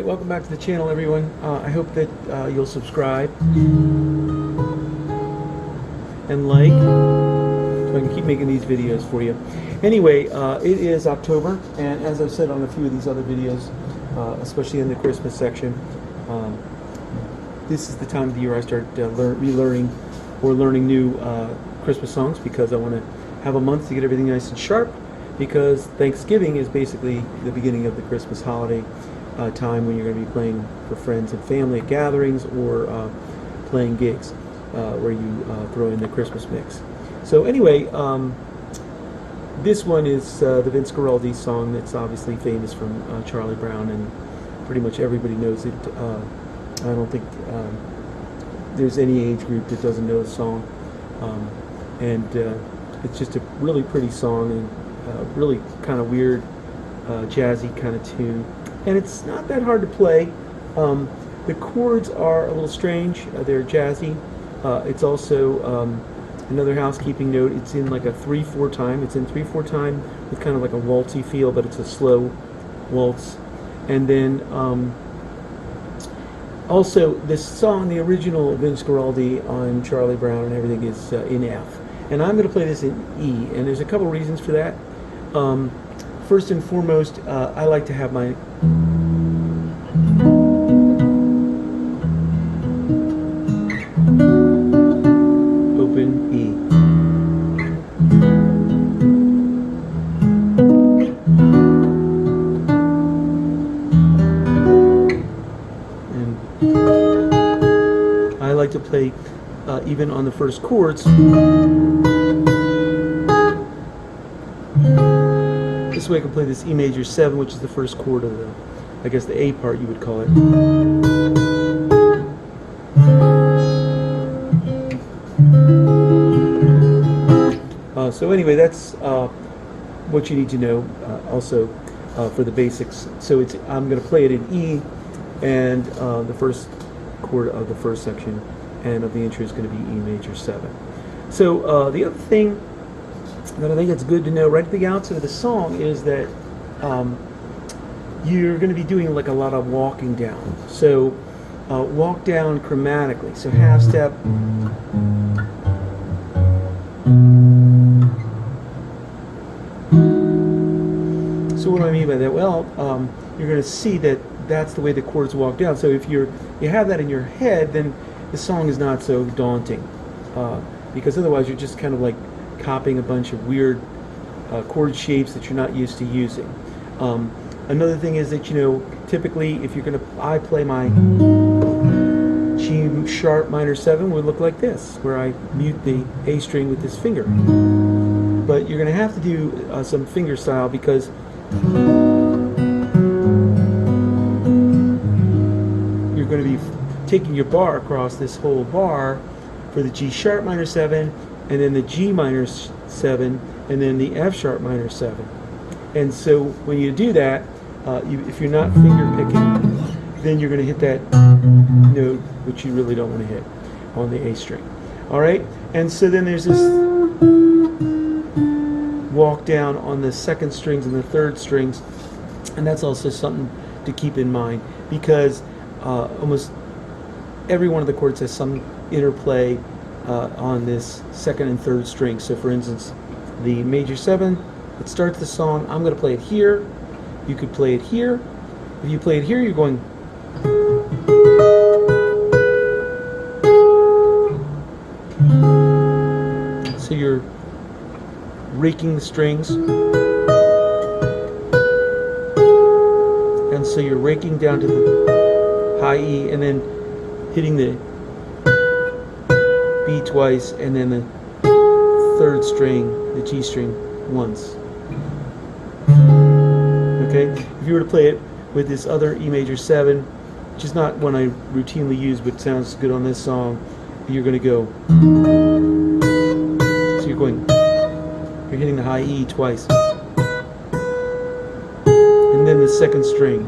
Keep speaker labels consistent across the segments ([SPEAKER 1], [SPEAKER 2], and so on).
[SPEAKER 1] Welcome back to the channel, everyone. I hope that you'll subscribe and like so I can keep making these videos for you. Anyway, it is October, and as I've said on a few of these other videos, especially in the Christmas section, this is the time of the year I start relearning or learning new Christmas songs, because I want to have a month to get everything nice and sharp, because Thanksgiving is basically the beginning of the Christmas holiday time, when you're going to be playing for friends and family at gatherings, or playing gigs where you throw in the Christmas mix. So anyway, this one is the Vince Guaraldi song that's obviously famous from Charlie Brown, and pretty much everybody knows it. I don't think there's any age group that doesn't know the song, and it's just a really pretty song, and really kind of weird, jazzy kind of tune. And it's not that hard to play. The chords are a little strange. They're jazzy. It's also another housekeeping note. It's in like a 3/4 time. It's in 3/4 time with kind of like a waltzy feel, but it's a slow waltz. And then also this song, the original Vince Guaraldi on Charlie Brown and everything, is in F. And I'm going to play this in E. And there's a couple reasons for that. First and foremost, I like to have my open E. And I like to play even on the first chords. This way I can play this E major 7, which is the first chord of the, I guess the A part you would call it. So anyway, that's what you need to know also for the basics. So I'm going to play it in E, and the first chord of the first section and of the intro is going to be E major 7. So the other thing that I think it's good to know right at the outset of the song is that you're going to be doing like a lot of walking down. So walk down chromatically. So half step, so what do I mean by that? Well, you're going to see that that's the way the chords walk down. So if you have that in your head, then the song is not so daunting, because otherwise you're just kind of like copying a bunch of weird chord shapes that you're not used to using. Another thing is that, you know, typically if you're I play my G sharp minor 7 would look like this, where I mute the A string with this finger. But you're going to have to do some finger style, because you're going to be taking your bar across this whole bar for the G sharp minor 7, and then the G minor 7, and then the F sharp minor 7. And so when you do that, if you're not finger picking, then you're going to hit that note which you really don't want to hit. on the A string. All right, and so then there's this walk down on the second strings and the third strings, and that's also something to keep in mind, because almost every one of the chords has some interplay on this second and third string. So for instance, the major 7 that starts the song, I'm going to play it here. You could play it here. If you play it here, you're going so you're raking the strings, and so you're raking down to the high E and then hitting the B twice and then the third string, the G string, once. Okay? If you were to play it with this other E major 7, which is not one I routinely use but sounds good on this song, you're going to go, so you're hitting the high E twice, and then the second string.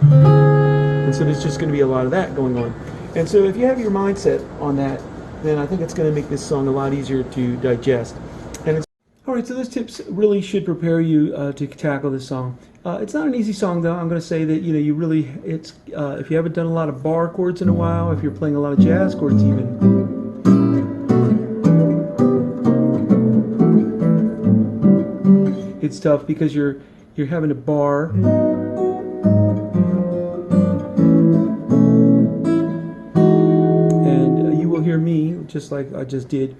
[SPEAKER 1] And so there's just going to be a lot of that going on. And so if you have your mindset on that, then I think it's going to make this song a lot easier to digest. And it's alright, so those tips really should prepare you to tackle this song. It's not an easy song, though. I'm going to say that you really, it's if you haven't done a lot of bar chords in a while, if you're playing a lot of jazz chords even, it's tough because you're having a bar and you will hear me just like I just did.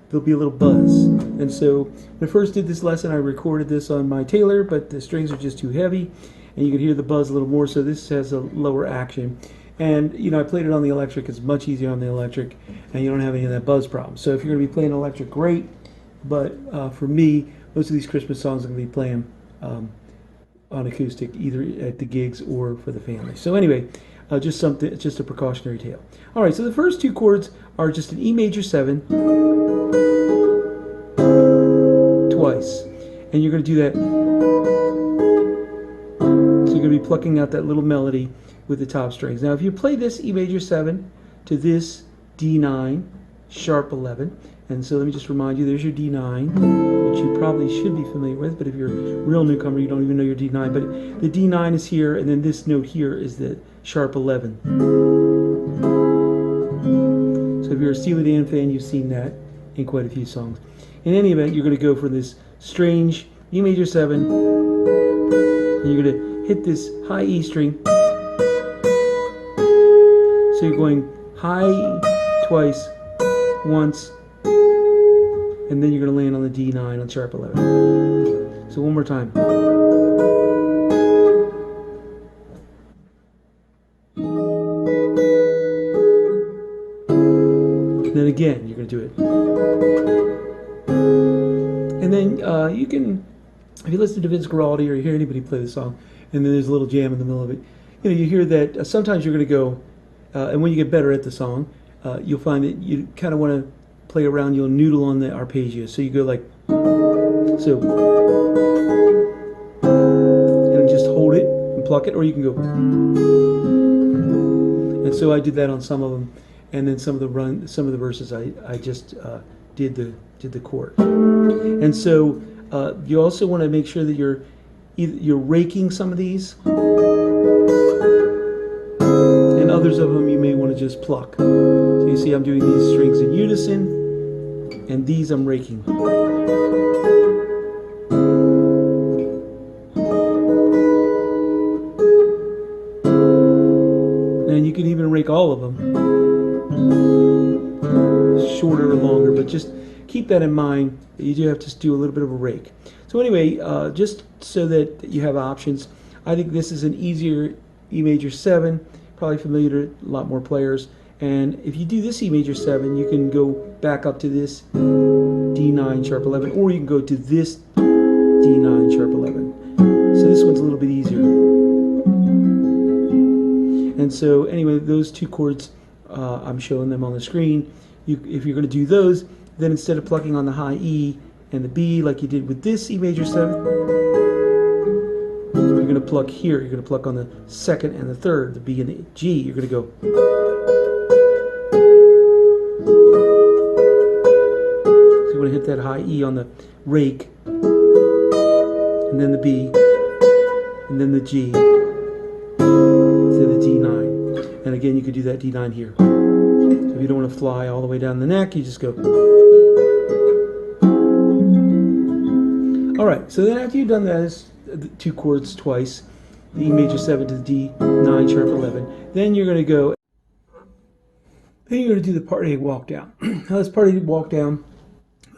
[SPEAKER 1] There'll be a little buzz, and so when I first did this lesson I recorded this on my Taylor, but the strings are just too heavy and you could hear the buzz a little more, so this has a lower action. And I played it on the electric. It's much easier on the electric and you don't have any of that buzz problem. So if you're going to be playing electric, great, but for me, most of these Christmas songs I'm going to be playing on acoustic, either at the gigs or for the family. So anyway, just a precautionary tale. All right, so the first 2 chords are just an E major 7 twice, and you're going to do that. So you're going to be plucking out that little melody with the top strings. Now, if you play this E major 7 to this D9 sharp 11, and so let me just remind you, there's your D9, which you probably should be familiar with, but if you're a real newcomer, you don't even know your D9. But the D9 is here, and then this note here is the sharp 11. So if you're a SteelyDave fan, you've seen that in quite a few songs. In any event, you're going to go for this strange E major 7, and you're going to hit this high E string. So you're going high twice, once, and then you're going to land on the D9 on sharp 11. So one more time. And then again, you're going to do it. And then you can, if you listen to Vince Guaraldi or you hear anybody play the song, and then there's a little jam in the middle of it, you hear that sometimes you're going to go, and when you get better at the song, you'll find that you kind of want to play around, you'll noodle on the arpeggio. So you go like, so, and just hold it and pluck it, or you can go. And so I did that on some of them, and then some of the verses I just did the chord. And so you also want to make sure that you're raking some of these, and others of them you may want to just pluck. So you see I'm doing these strings in unison, and these I'm raking. And you can even rake all of them, shorter or longer, but just keep that in mind. You do have to do a little bit of a rake. So anyway, just so that you have options, I think this is an easier E major 7, probably familiar to a lot more players. And if you do this E major 7, you can go back up to this D9 sharp 11, or you can go to this D9 sharp 11. So this one's a little bit easier. And so anyway, those 2 chords, I'm showing them on the screen. If you're going to do those, then instead of plucking on the high E and the B like you did with this E major 7, you're going to pluck here. You're going to pluck on the second and the third, the B and the G. You're going to go. want to hit that high E on the rake, and then the B, and then the G, to the D9. And again, you could do that D9 here. So if you don't want to fly all the way down the neck, you just go. Alright, so then after you've done that, two chords twice, the E major 7 to the D9 sharp 11, then you're going to go, then you're going to do the part A walk down. Now this part A walk down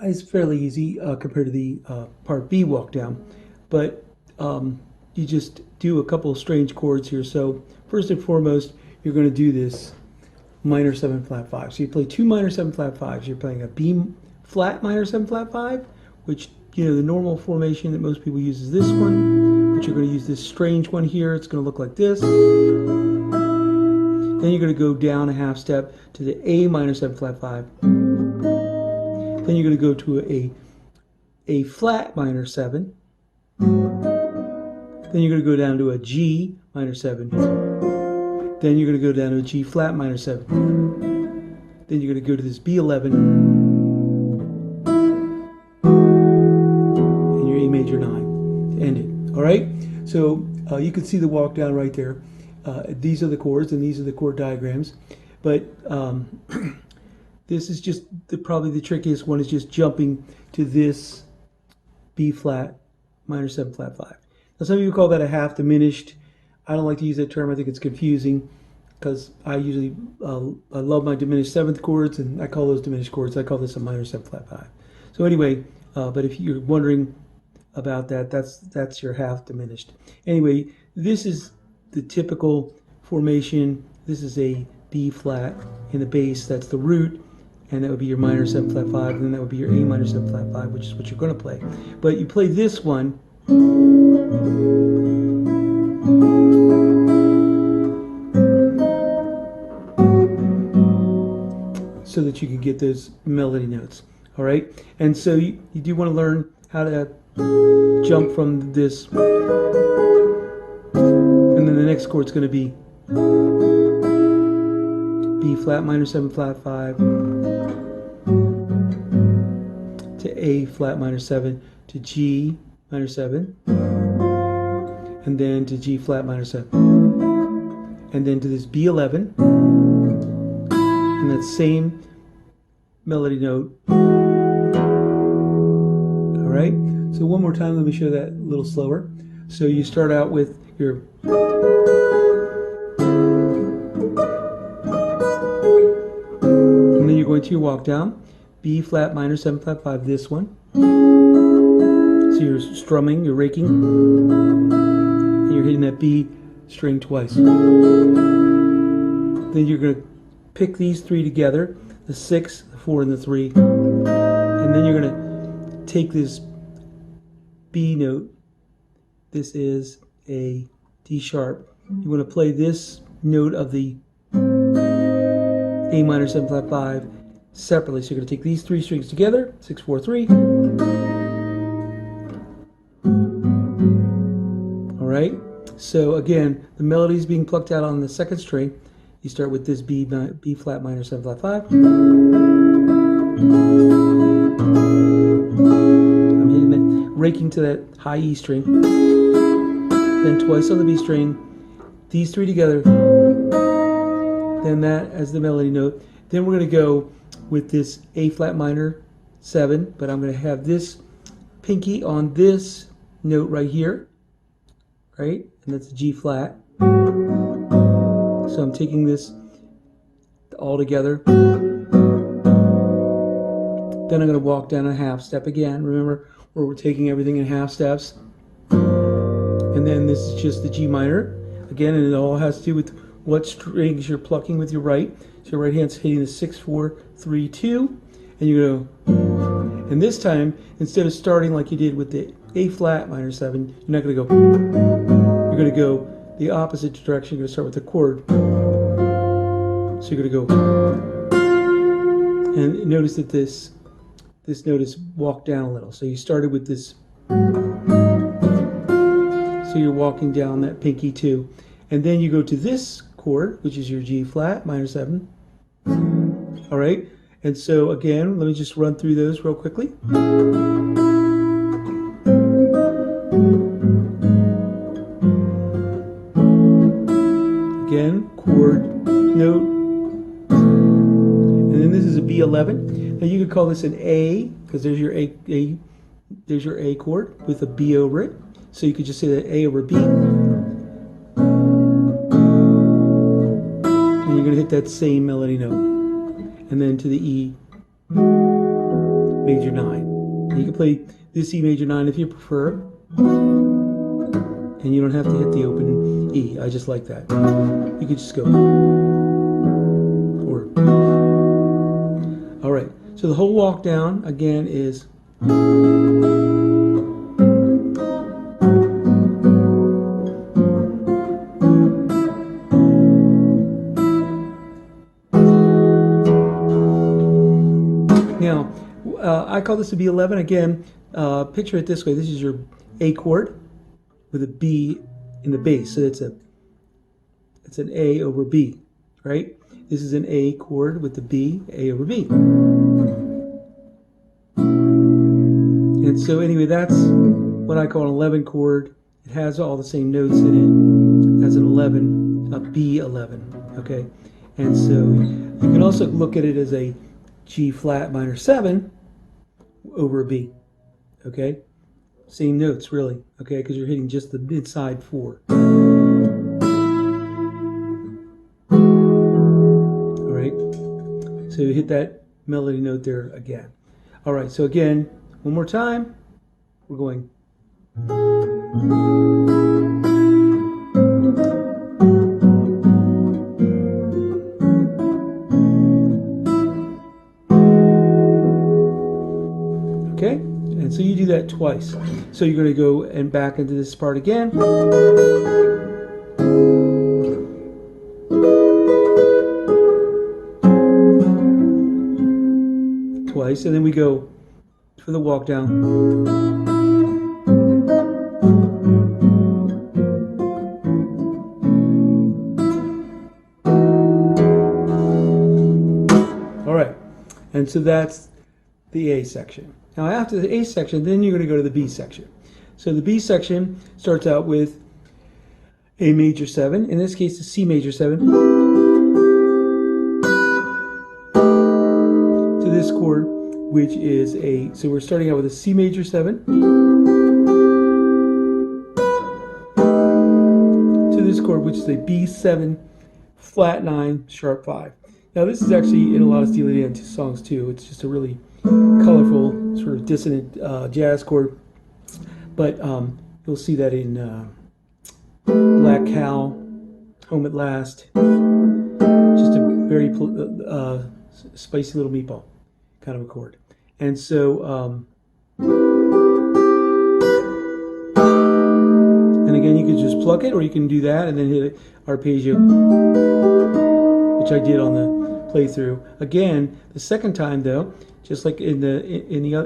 [SPEAKER 1] is fairly easy compared to the part B walk down, but you just do a couple of strange chords here. So first and foremost, you're going to do this minor 7 flat 5. So you play two minor 7 flat 5s. You're playing a B flat minor 7 flat 5, which, you know, the normal formation that most people use is this one, but you're going to use this strange one here. It's going to look like this. Then you're going to go down a half step to the A minor 7 flat 5. Then you're going to go to a flat minor 7. Then you're going to go down to a G minor 7. Then you're going to go down to a G flat minor 7. Then you're going to go to this B11 and your A major 9 to end it. All right? So you can see the walk down right there. These are the chords and these are the chord diagrams. But this is just probably the trickiest one, is just jumping to this B flat minor 7 flat 5. Now some of you call that a half diminished. I don't like to use that term. I think it's confusing because I usually I love my diminished 7th chords, and I call those diminished chords. I call this a minor 7 flat 5. So anyway, but if you're wondering about that, that's your half diminished. Anyway, this is the typical formation. This is a B flat in the bass. That's the root, and that would be your minor 7 flat 5, and then that would be your A minor 7 flat 5, which is what you're going to play. But you play this one so that you can get those melody notes. All right, and so you do want to learn how to jump from this, and then the next chord's going to be B flat minor 7 flat 5 to A flat minor 7 to G minor 7, and then to G flat minor 7, and then to this B11, and that same melody note. All right, so one more time, let me show that a little slower. So you start out with your and then you're going to your walk down, B flat minor 7 flat 5, this one. So you're strumming, you're raking, and you're hitting that B string twice. Then you're going to pick these three together, the 6, the 4, and the 3, and then you're going to take this B note. This is a D sharp. You want to play this note of the A minor 7 flat 5 separately. So you're going to take these three strings together, 6, 4, 3. All right. So again, the melody is being plucked out on the 2nd string. You start with this B flat minor 7 flat 5. I'm hitting it, raking to that high E string. Then twice on the B string. These three together. Then that as the melody note. Then we're going to go with this A flat minor 7, but I'm going to have this pinky on this note right here, right? And that's a G flat. So I'm taking this all together. Then I'm going to walk down a half step again. Remember, where we're taking everything in half steps. And then this is just the G minor. Again, and it all has to do with what strings you're plucking with your right. So your right hand's hitting the 6, 4, 3, 2. And you go, and this time, instead of starting like you did with the A flat minor 7, you're not going to go. You're going to go the opposite direction. You're going to start with the chord. So you're going to go. And notice that this note is walked down a little. So you started with this. So you're walking down that pinky too. And then you go to this chord, which is your G flat minor 7. All right. And so again, let me just run through those real quickly. Again, chord, note, and then this is a B11. Now you could call this an A, because there's your there's your A chord with a B over it. So you could just say that A over B. And you're going to hit that same melody note. And then to the E major 9. You can play this E major 9 if you prefer. And you don't have to hit the open E. I just like that. You could just go. Or. All right. So the whole walk down again is. Now, I call this a B11. Again, picture it this way. This is your A chord with a B in the bass. So it's an A over B, right? This is an A chord with the B, A over B. And so anyway, that's what I call an 11 chord. It has all the same notes in it as an 11, a B11, okay? And so you can also look at it as a G flat minor 7 over a B, okay? Same notes, really, okay? Because you're hitting just the mid-side 4. All right? So you hit that melody note there again. All right, so again, one more time. We're going. Okay? And so you do that twice. So you're going to go and back into this part again. Twice, and then we go for the walk down. All right, and so that's the A section. Now after the A section, then you're going to go to the B section. So the B section starts out with A major 7, in this case the C major 7, to this chord, which is a, so we're starting out with a C major 7, to this chord, which is a B7, flat 9, sharp 5. Now this is actually in a lot of SteelyDave songs too. It's just a really colorful, sort of dissonant jazz chord, but you'll see that in Black Cow, Home at Last. Just a very spicy little meatball kind of a chord. And so, and again, you could just pluck it, or you can do that and then hit arpeggio, which I did on the playthrough. Again, the second time though, just like in the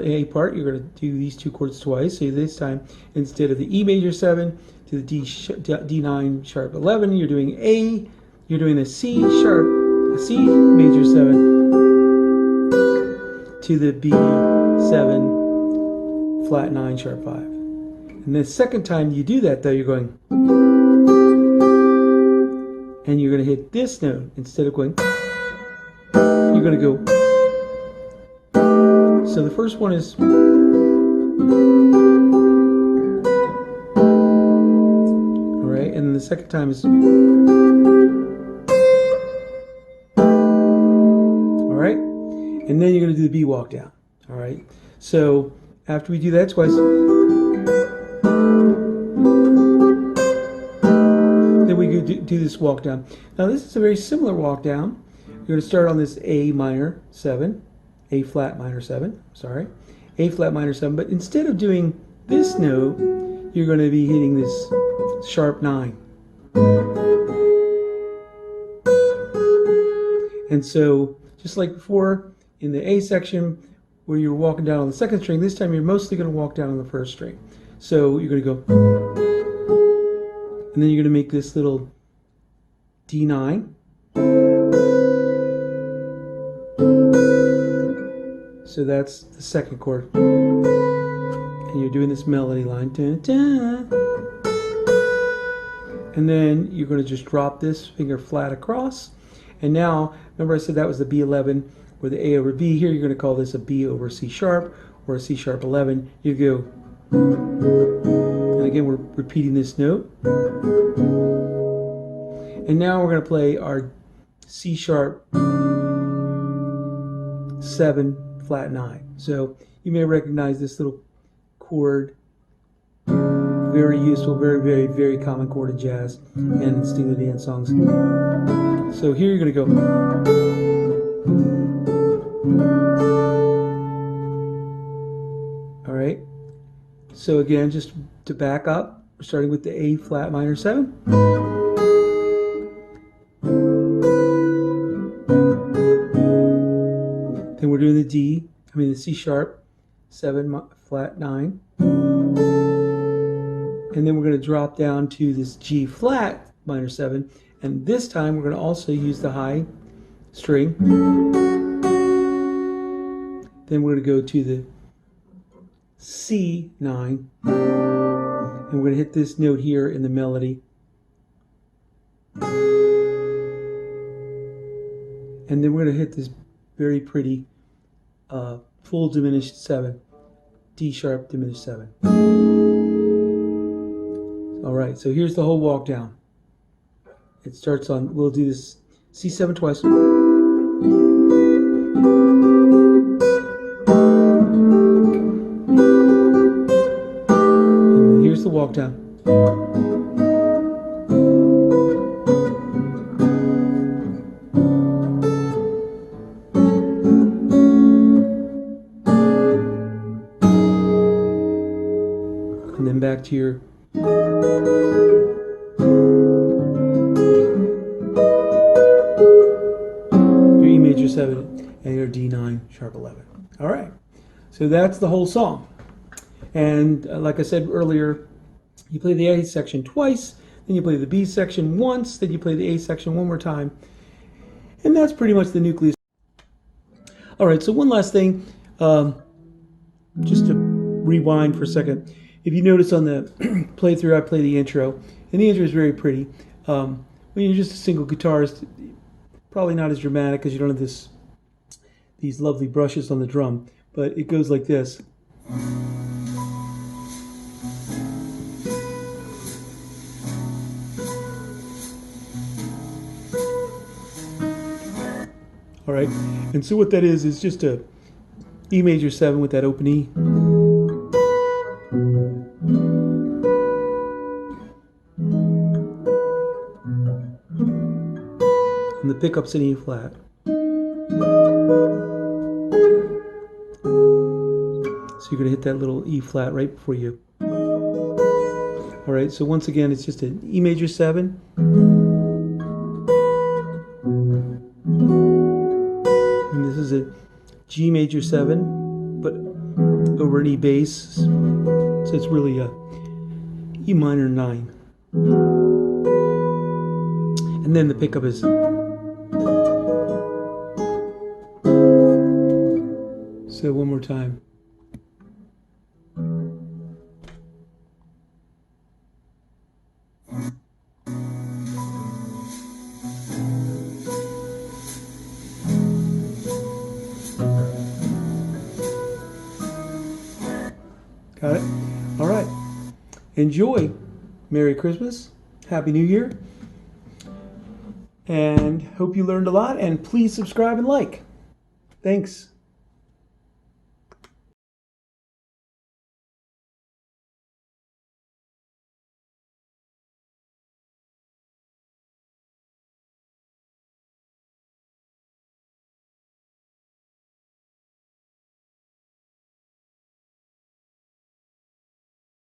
[SPEAKER 1] A part, you're going to do these two chords twice. So this time, instead of the E major 7 to the D9 sharp 11, you're doing A. You're doing a C sharp, a C major 7 to the B7 flat 9 sharp 5. And the second time you do that though, you're going, and you're going to hit this note instead of going. You're going to go. So the first one is, all right, and then the second time is, all right, and then you're going to do the B walk down. All right, so after we do that twice, then we do this walk down. Now this is a very similar walk down. You're going to start on this A minor 7, A flat minor 7, sorry, A flat minor 7, but instead of doing this note, you're going to be hitting this sharp 9. And so, just like before, in the A section, where you're walking down on the second string, this time you're mostly going to walk down on the first string. So you're going to go, and then you're going to make this little D9. So that's the second chord. And you're doing this melody line. Dun, dun. And then you're going to just drop this finger flat across. And now, remember I said that was the B11 or the A over B. Here you're going to call this a B over C sharp or a C sharp 11. You go, and again we're repeating this note. And now we're going to play our C sharp 7 flat 9. So you may recognize this little chord. Very useful, very, very, very common chord in jazz and Steely Dan songs. So here you're going to go. All right. So again, just to back up, we're starting with the A flat minor 7. Then we're doing the the C sharp 7 flat 9. And then we're going to drop down to this G flat minor 7, and this time we're going to also use the high string. Then we're going to go to the C9, and we're going to hit this note here in the melody. And then we're going to hit this very pretty full diminished 7, D sharp diminished 7. All right, so here's the whole walk down. It starts on, we'll do this C7 twice. And then here's the walk down. And then back to your E major 7 and your D9 sharp 11. All right, so that's the whole song. And like I said earlier, you play the A section twice, then you play the B section once, then you play the A section one more time, and that's pretty much the nucleus. All right, so one last thing, just to rewind for a second. If you notice on the playthrough, I play the intro, and the intro is very pretty. When you're just a single guitarist, probably not as dramatic because you don't have these lovely brushes on the drum, but it goes like this. All right, and so what that is just a E major 7 with that open E. And the pickup's in E flat. So you're going to hit that little E flat right before you. All right, so once again, it's just an E major 7. And this is a G major 7, but over an E bass. So it's really a E minor 9. And then the pickup is. So one more time. Got it? All right. Enjoy. Merry Christmas. Happy New Year. And hope you learned a lot. And please subscribe and like. Thanks.